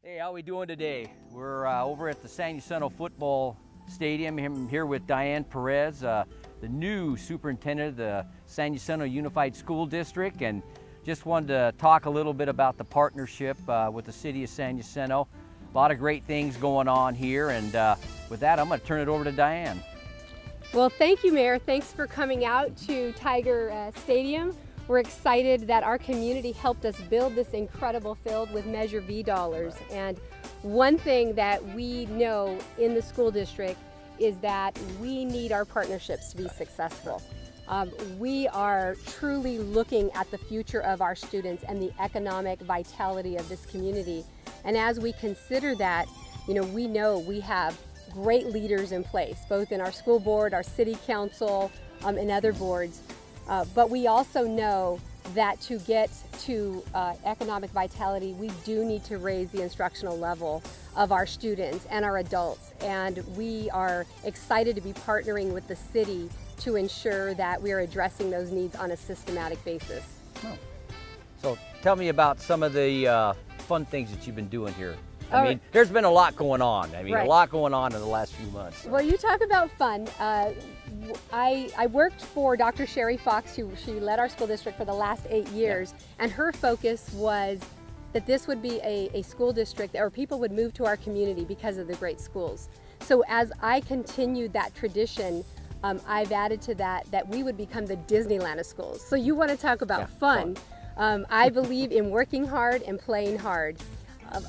Hey, how we doing today? We're over at the San Jacinto Football Stadium. I'm here with Diane Perez, the new superintendent of the San Jacinto Unified School District, and just wanted to talk a little bit about the partnership with the city of San Jacinto. A lot of great things going on here, and with that, I'm going to turn it over to Diane. Well, thank you, Mayor. Thanks for coming out to Tiger Stadium. We're excited that our community helped us build this incredible field with Measure V dollars. Right. And one thing that we know in the school district is that we need our partnerships to be successful. We are truly looking at the future of our students and the economic vitality of this community. And as we consider that, we know we have great leaders in place, both in our school board, our city council, and other boards. But we also know that to get to economic vitality, we do need to raise the instructional level of our students and our adults. And we are excited to be partnering with the city to ensure that we are addressing those needs on a systematic basis. Oh. So tell me about some of the fun things that you've been doing here. I mean, there's been a lot going on. A lot going on in the last few months. So. Well, you talk about fun. I worked for Dr. Sherry Fox, she led our school district for the last 8 years, and her focus was that this would be a school district, or people would move to our community because of the great schools. So as I continued that tradition, I've added to that we would become the Disneyland of schools. So you want to talk about fun. I believe in working hard and playing hard.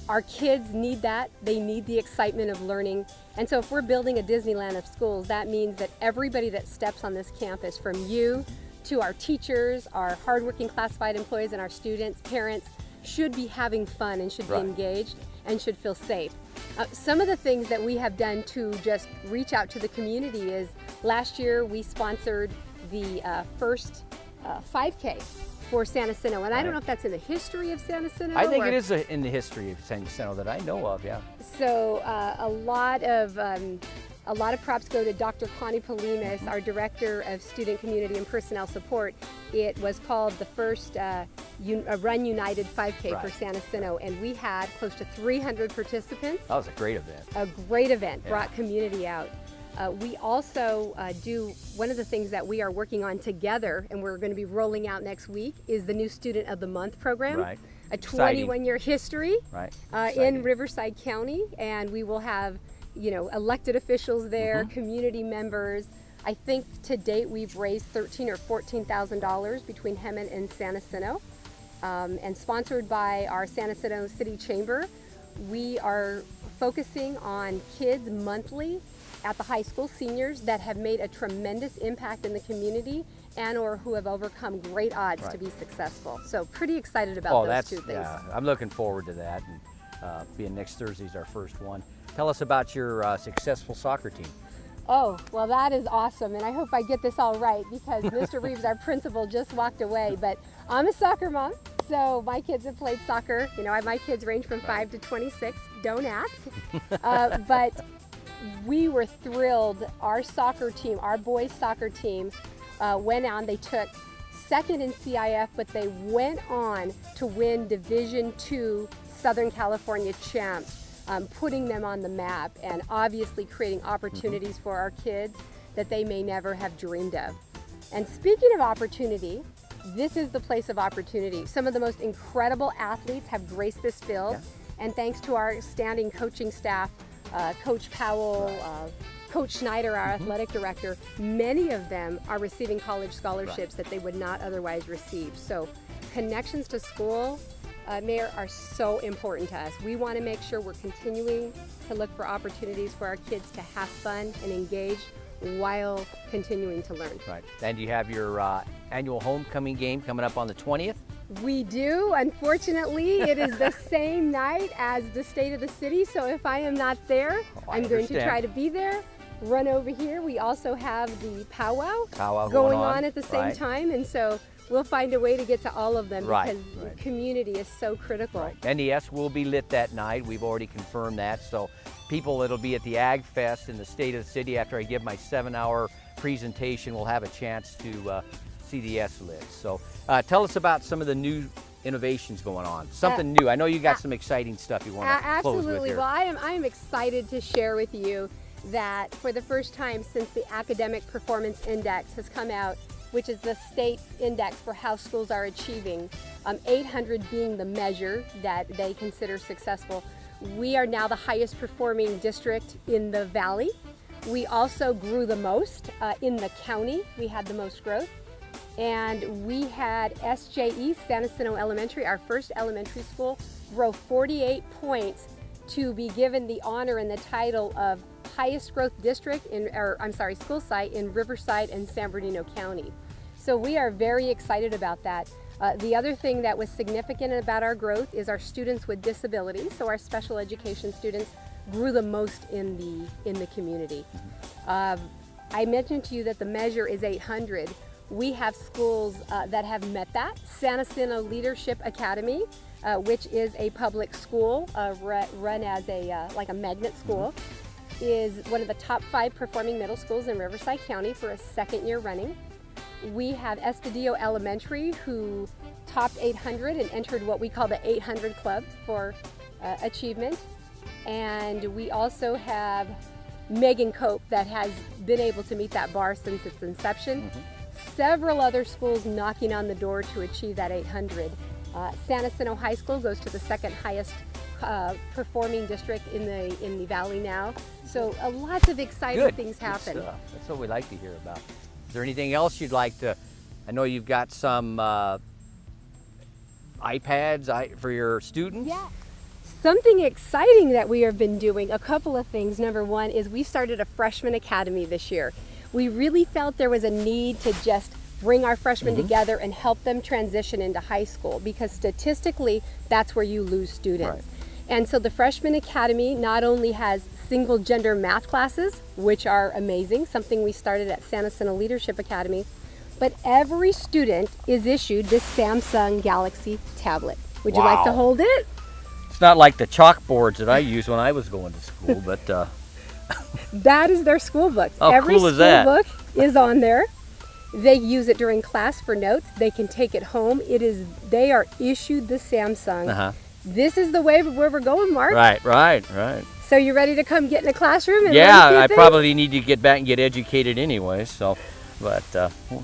Our kids need that. They need the excitement of learning. And so if we're building a Disneyland of schools, that means that everybody that steps on this campus, from you to our teachers, our hardworking classified employees, and our students, parents, should be having fun and should be engaged and should feel safe. Some of the things that we have done to just reach out to the community is, last year we sponsored the first 5K for San Jacinto, and I don't know if that's in the history of San Jacinto. I think it is in the history of San Jacinto that I know of, yeah. So a lot of props go to Dr. Connie Polimas, our Director of Student Community and Personnel Support. It was called the first Run United 5K for San Jacinto, and we had close to 300 participants. That was a great event. A great event, brought community out. We also do, one of the things that we are working on together, and we're going to be rolling out next week, is the new Student of the Month program. Right. A 21-year history in Riverside County, and we will have, elected officials there, community members. I think to date we've raised $13,000 or $14,000 between Hemet and San Jacinto, and sponsored by our San Jacinto City Chamber. We are focusing on kids monthly at the high school, seniors that have made a tremendous impact in the community and or who have overcome great odds to be successful. So pretty excited about those two things. Yeah, I'm looking forward to that, and being next Thursday's our first one. Tell us about your successful soccer team. Oh, well, that is awesome, and I hope I get this all right because Mr. Reeves, our principal, just walked away, but I'm a soccer mom, so my kids have played soccer. My kids range from 5 to 26, don't ask, but we were thrilled. Our soccer team, our boys soccer team, went on, they took second in CIF, but they went on to win Division II Southern California champs, putting them on the map and obviously creating opportunities for our kids that they may never have dreamed of. And speaking of opportunity, this is the place of opportunity. Some of the most incredible athletes have graced this field, and thanks to our standing coaching staff, Coach Powell, Coach Schneider, our athletic director, many of them are receiving college scholarships that they would not otherwise receive. So connections to school, Mayor, are so important to us. We want to make sure we're continuing to look for opportunities for our kids to have fun and engage while continuing to learn. Right. And you have your annual homecoming game coming up on the 20th? We do. Unfortunately, it is the same night as the State of the City, so if I am not there, I'm going to try to be there, run over here. We also have the powwow going on at the same time, and so we'll find a way to get to all of them because the community is so critical. NES will be lit that night. We've already confirmed that, so people that'll be at the Ag Fest in the State of the City after I give my 7-hour presentation will have a chance to see the S lit. So tell us about some of the new innovations going on? Something new. I know you got some exciting stuff you want to close with Absolutely. here. Well, I am excited to share with you that for the first time since the Academic Performance Index has come out, which is the state index for how schools are achieving, 800 being the measure that they consider successful, we are now the highest performing district in the valley. We also grew the most in the county. We had the most growth. And we had SJE, San Jacinto Elementary, our first elementary school, grow 48 points to be given the honor and the title of highest growth district school site in Riverside and San Bernardino County. So we are very excited about that. The other thing that was significant about our growth is our students with disabilities. So our special education students grew the most in the community. I mentioned to you that the measure is 800. We have schools that have met that. San Jacinto Leadership Academy, which is a public school run as like a magnet school, is one of the top 5 performing middle schools in Riverside County for a second year running. We have Estudillo Elementary, who topped 800 and entered what we call the 800 Club for achievement. And we also have Megan Cope that has been able to meet that bar since its inception. Several other schools knocking on the door to achieve that 800. San Jacinto High School goes to the second highest performing district in the valley now. So lots of exciting things happen. Good stuff. That's what we like to hear about. Is there anything else you'd like to? I know you've got some iPads for your students. Yeah. Something exciting that we have been doing, a couple of things. Number one is we started a freshman academy this year. We really felt there was a need to just bring our freshmen together and help them transition into high school, because statistically that's where you lose students. Right. And so the Freshman Academy not only has single gender math classes, which are amazing, something we started at San Jacinto Leadership Academy, but every student is issued this Samsung Galaxy tablet. Would you like to hold it? It's not like the chalkboards that I used when I was going to school, but that is their school book. How Every cool is school that? book is on there. They use it during class for notes. They can take it home. They are issued the Samsung. This is the way where we're going, Mark. Right. So you ready to come get in a classroom and Yeah, learn a few I things? probably need to get back and get educated anyway. So, but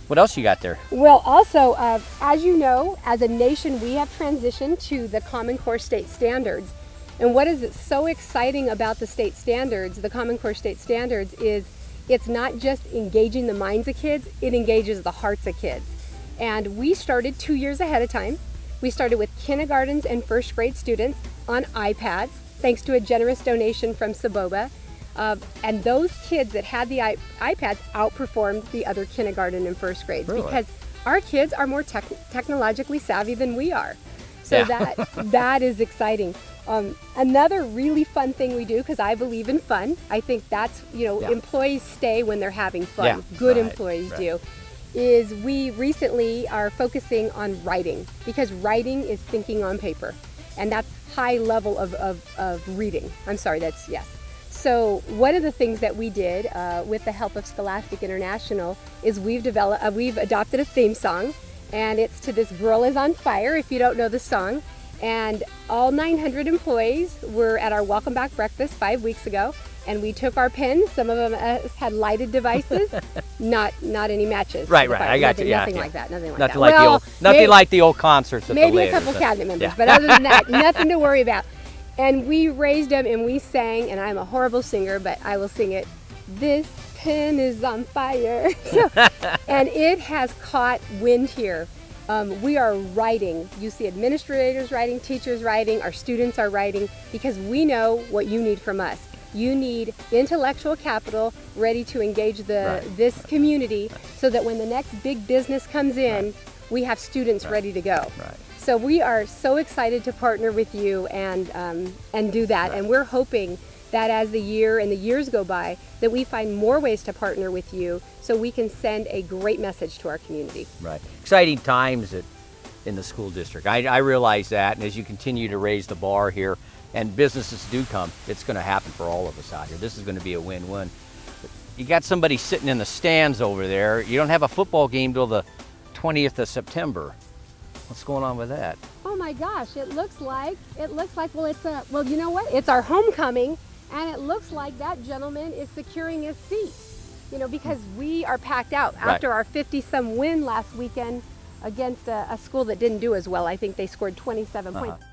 what else you got there? Well, also, as you know, as a nation, we have transitioned to the Common Core state standards. And what is so exciting about the state standards, the Common Core state standards, is it's not just engaging the minds of kids, it engages the hearts of kids. And we started 2 years ahead of time. We started with kindergartens and first grade students on iPads, thanks to a generous donation from Saboba. And those kids that had the iPads outperformed the other kindergarten and first grades, because our kids are more technologically savvy than we are. So that is exciting. Another really fun thing we do, because I believe in fun, I think that's, employees stay when they're having fun. Good employees do. Is we recently are focusing on writing, because writing is thinking on paper, and that's high level of reading. I'm sorry, yes. So one of the things that we did with the help of Scholastic International is we've adopted a theme song, and it's to This Girl Is on Fire, if you don't know the song. And all 900 employees were at our Welcome Back breakfast 5 weeks ago, and we took our pens. Some of them had lighted devices, not any matches. Right. I got you. Nothing like that. Nothing Nothing like like the old concerts. At maybe the a couple cabinet members, but other than that, nothing to worry about. And we raised them and we sang, and I'm a horrible singer, but I will sing it. This pen is on fire. And it has caught wind here. We are writing. You see administrators writing, teachers writing, our students are writing, because we know what you need from us. You need intellectual capital ready to engage this community, so that when the next big business comes in, we have students ready to go. So we are so excited to partner with you and do that. And we're hoping that as the years go by, that we find more ways to partner with you, so we can send a great message to our community. Right. Exciting times in the school district. I realize that, and as you continue to raise the bar here, and businesses do come, it's going to happen for all of us out here. This is going to be a win-win. You got somebody sitting in the stands over there. You don't have a football game till the 20th of September. What's going on with that? Oh my gosh, it looks like, well, you know what? It's our homecoming, and it looks like that gentleman is securing his seat, you know, because we are packed out after our 50-some win last weekend against a school that didn't do as well. I think they scored 27 points.